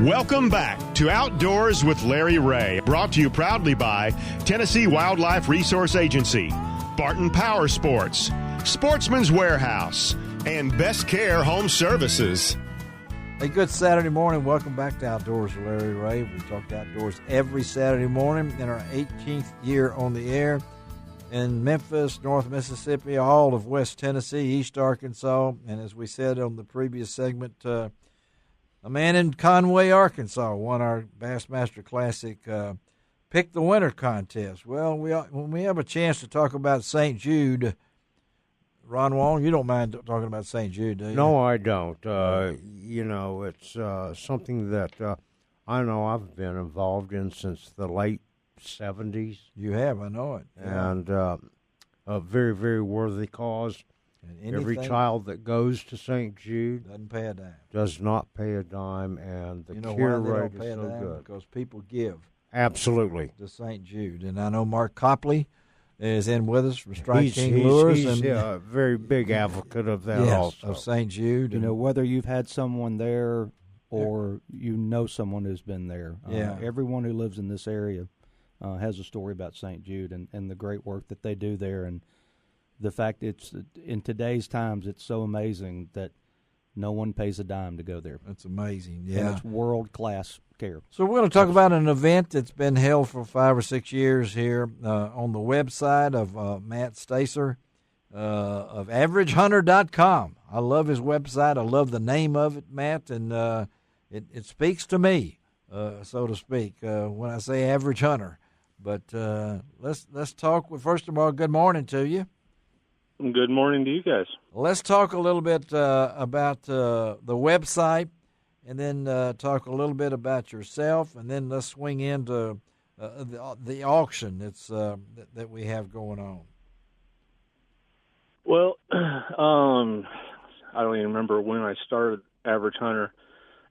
Welcome back to Outdoors with Larry Ray, brought to you proudly by Tennessee Wildlife Resource Agency, Barton Power Sports, Sportsman's Warehouse, and Best Care Home Services. A good Saturday morning. Welcome back to Outdoors with Larry Ray. We talk outdoors every Saturday morning in our 18th year on the air in Memphis, North Mississippi, all of West Tennessee, East Arkansas, and as we said on the previous segment, a man in Conway, Arkansas, won our Bassmaster Classic Pick the Winner contest. Well, when we have a chance to talk about St. Jude, Ron Wong, you don't mind talking about St. Jude, do you? No, I don't. It's something that I know I've been involved in since the late 70s. You have, I know it. Yeah. And a very, very worthy cause. And every child that goes to St. Jude doesn't pay a dime. Does not pay a dime, and the cure rate is so good. Because people give. Absolutely. To St. Jude. And I know Mark Copley is in with us from Strike King Lures. He's a very big advocate of that also. Of St. Jude. You know, whether you've had someone there or you know someone who's been there, everyone who lives in this area has a story about St. Jude and the great work that they do there. And the fact it's in today's times, it's so amazing that no one pays a dime to go there. That's amazing, yeah. And it's world-class care. So we're going to talk about an event that's been held for 5 or 6 years here on the website of Matt Staser of AverageHunter.com. I love his website. I love the name of it, Matt, and it speaks to me, so to speak, when I say Average Hunter. But let's talk. First of all, good morning to you. Good morning to you guys. Let's talk a little bit about the website, and then talk a little bit about yourself, and then let's swing into the auction that we have going on. Well, I don't even remember when I started Average Hunter.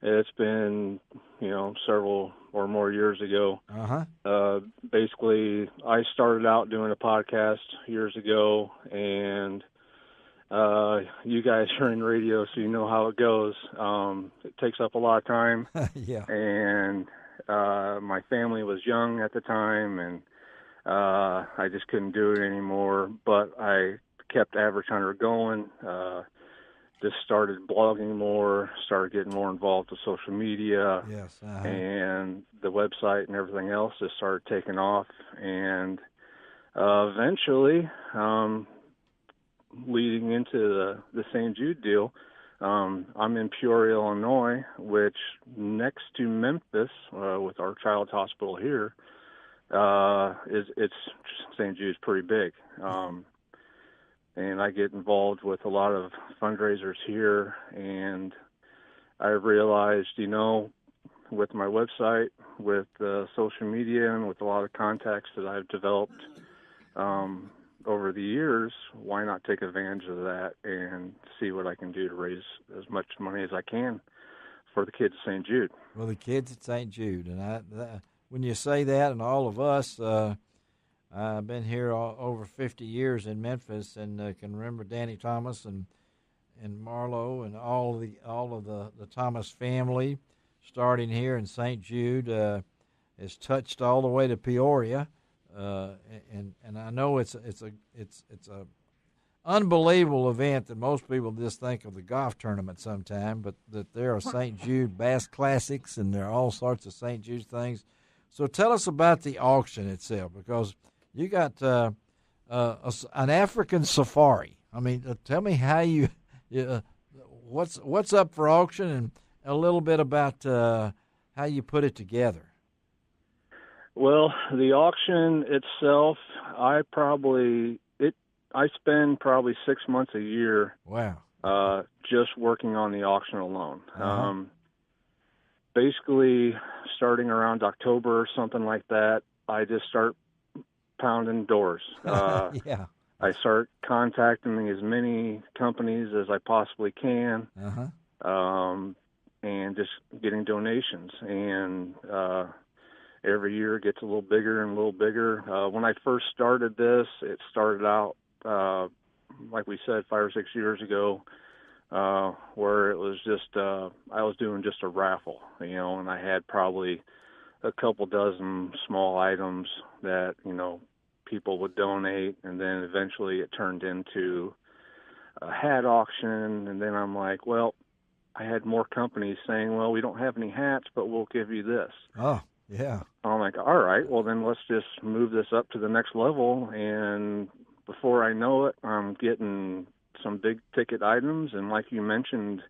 It's been, several or more years ago. Basically, I started out doing a podcast years ago, and you guys are in radio, so you know how it goes. It takes up a lot of time. Yeah. And my family was young at the time, and I just couldn't do it anymore. But I kept Average Hunter going. Just started blogging more, started getting more involved with social media, and the website and everything else just started taking off. And eventually, leading into the St. Jude deal, I'm in Peoria, Illinois, which next to Memphis, with our child's hospital here, it's St. Jude's pretty big. And I get involved with a lot of fundraisers here, and I realized, with my website, with social media, and with a lot of contacts that I've developed over the years, why not take advantage of that and see what I can do to raise as much money as I can for the kids at St. Jude. Well, the kids at St. Jude, and when you say that, and all of us, I've been here over 50 years in Memphis, and can remember Danny Thomas and Marlowe and all of the Thomas family, starting here in St. Jude, has touched all the way to Peoria, and I know it's a unbelievable event that most people just think of the golf tournament sometime, but that there are St. Jude Bass Classics, and there are all sorts of St. Jude things. So tell us about the auction itself, because you got an African safari. I mean, tell me how what's up for auction, and a little bit about how you put it together. Well, the auction itself, I spend probably 6 months a year. Wow. Just working on the auction alone. Basically, starting around October or something like that, I just start pounding doors. Yeah. I start contacting as many companies as I possibly can, and just getting donations. And every year it gets a little bigger and a little bigger. When I first started this, it started out, like we said, 5 or 6 years ago, where it was just I was doing just a raffle, and I had probably a couple dozen small items that people would donate, and then eventually it turned into a hat auction, and then I'm like, well, I had more companies saying, well, we don't have any hats, but we'll give you this. Oh, yeah. I'm like, all right, well, then let's just move this up to the next level. And before I know it, I'm getting some big ticket items. And like you mentioned,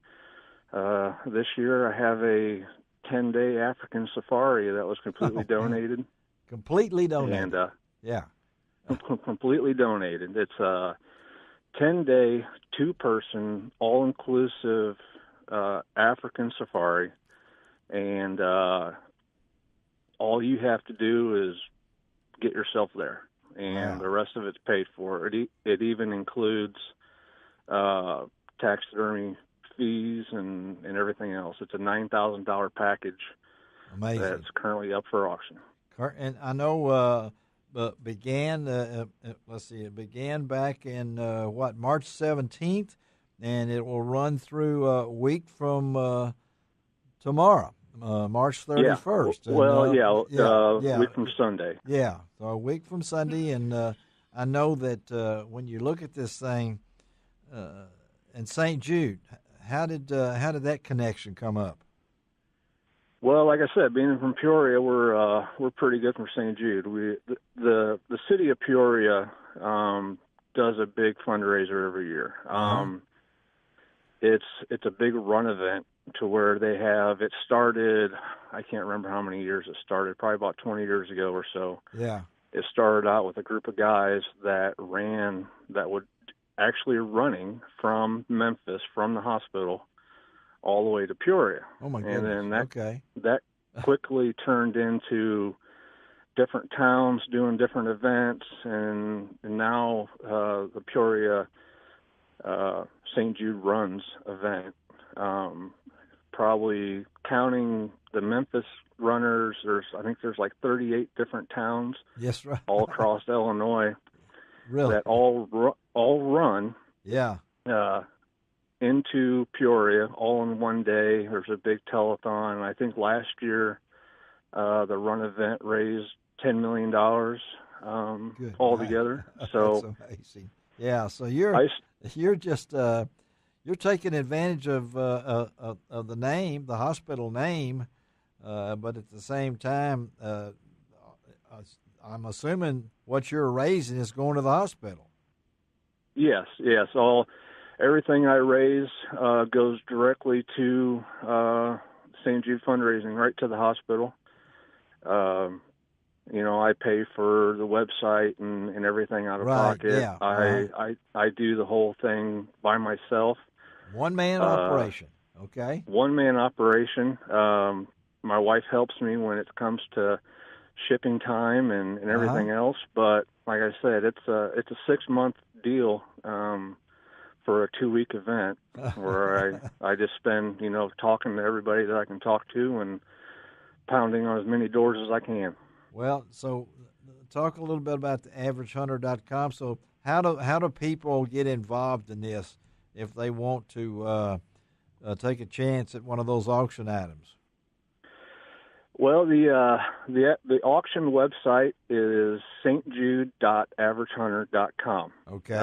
this year I have a 10-day African safari that was completely donated. Completely donated. And, yeah. Completely donated. It's a 10-day, 2-person, all-inclusive African safari, and all you have to do is get yourself there, and the rest of it's paid for. It even includes taxidermy fees and everything else. It's a $9,000 package. Amazing. That's currently up for auction. And I know it began back in March 17th, and it will run through a week from tomorrow, March 31st. Yeah. Week from Sunday. Yeah, so a week from Sunday, and I know that when you look at this thing, in St. Jude, how did that connection come up? Well, like I said, being from Peoria, we're pretty good from St. Jude. The city of Peoria does a big fundraiser every year. It's a big run event to where they have it started. I can't remember how many years it started. Probably about 20 years ago or so. Yeah. It started out with a group of guys that would actually running from Memphis, from the hospital, all the way to Peoria. Oh my goodness! And then that quickly turned into different towns doing different events, and now the Peoria St. Jude Runs event. Probably counting the Memphis runners, I think there's like 38 different towns. Yes, right. All across Illinois. Really? That all run. Yeah. Into Peoria all in one day. There's a big telethon. And I think last year the run event raised $10 million altogether. So that's amazing. Yeah. So you're just you're taking advantage of the name, the hospital name, but at the same time, I'm assuming what you're raising is going to the hospital. Yes. Everything I raise goes directly to St. Jude Fundraising, right to the hospital. I pay for the website and everything out of pocket. Yeah. I do the whole thing by myself. One-man operation, okay? One-man operation. My wife helps me when it comes to shipping time and everything else. But like I said, it's a 6-month deal for a 2-week event where I just spend, talking to everybody that I can talk to and pounding on as many doors as I can. Well, so talk a little bit about the averagehunter.com. So how do people get involved in this if they want to take a chance at one of those auction items? Well, the auction website is stjude.averagehunter.com. Okay.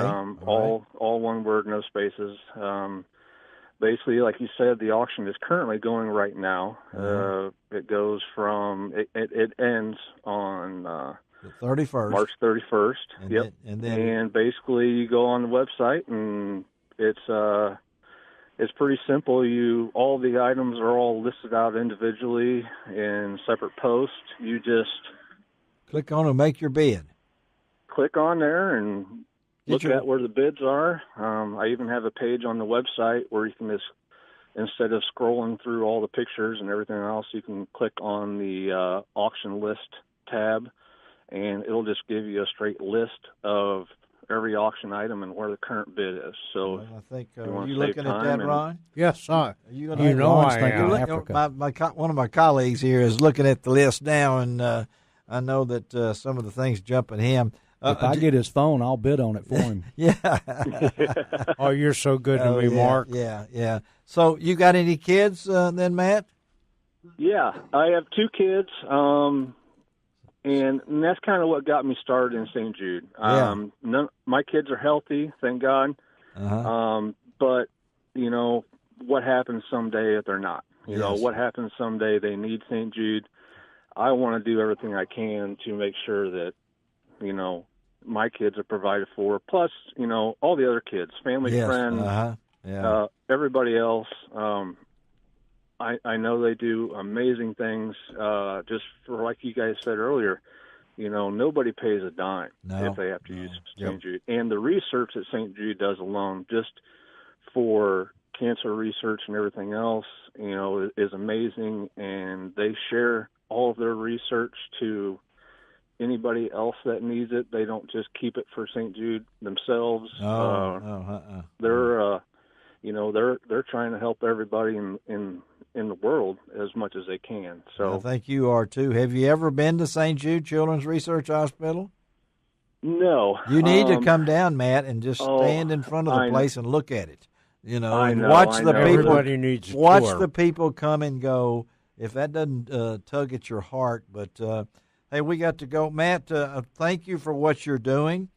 All one word, no spaces. Basically, like you said, the auction is currently going right now. It goes from it ends on the 31st, March 31st. And basically, you go on the website, and it's pretty simple. All the items are all listed out individually in separate posts. You just click on and make your bid. Click on there and look at where the bids are. I even have a page on the website where you can just, instead of scrolling through all the pictures and everything else, you can click on the auction list tab, and it'll just give you a straight list of every auction item and where the current bid is. So I think are you looking at that, Ron? Yes, sir. I am. One of my colleagues here is looking at the list now, and I know that some of the things jump at him. If I get his phone, I'll bid on it for him. Yeah. Oh, you're so good to me, Mark. Yeah. So you got any kids then, Matt? Yeah, I have 2 kids, and that's kind of what got me started in St. Jude. My kids are healthy, thank God. But, you know, what happens someday if they're not? You know, what happens someday they need St. Jude? I want to do everything I can to make sure that, you know, my kids are provided for, plus, you know, all the other kids, family, friends, everybody else. I know they do amazing things, just for, like you guys said earlier, you know, nobody pays a dime if they have to use St. Jude. And the research that St. Jude does alone, just for cancer research and everything else, you know, is amazing. And they share all of their research to anybody else that needs it. They don't just keep it for St. Jude themselves. They're, you know, they're trying to help everybody in the world as much as they can. So I think you are too. Have you ever been to St. Jude Children's Research Hospital? No. You need to come down, Matt, and just stand in front of the place and look at it. You know, and watch the people. Everybody needs the people come and go. If that doesn't tug at your heart, but hey, we got to go, Matt. Thank you for what you're doing,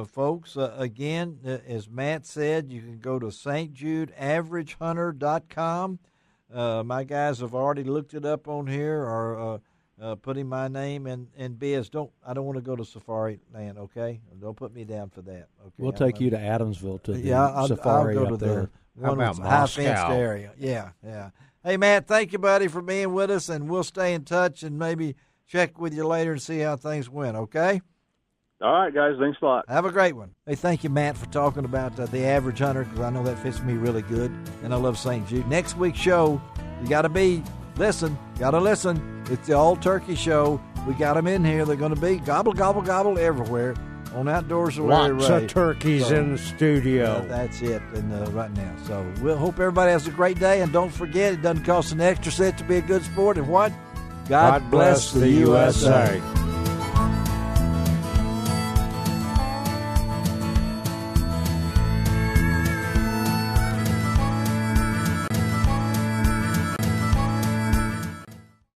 folks. Again, as Matt said, you can go to stjudeveragerehunter.com. My guys have already looked it up on here, or putting my name in biz. I don't want to go to Safari Land, okay? Don't put me down for that. Okay, we'll take you to Adamsville to the Safari. Safari I'll go up to there. How about high-fenced area. Yeah. Hey, Matt, thank you, buddy, for being with us, and we'll stay in touch and maybe check with you later and see how things went, okay? All right, guys. Thanks a lot. Have a great one. Hey, thank you, Matt, for talking about the average hunter, because I know that fits me really good, and I love St. Jude. Next week's show, you got to listen. It's the All Turkey Show. We got them in here. They're going to be gobble, gobble, gobble everywhere on Outdoors with Larry Ray. Lots of turkeys in the studio. That's it right now. So we'll hope everybody has a great day, and don't forget, it doesn't cost an extra cent to be a good sport. And what? God bless the USA.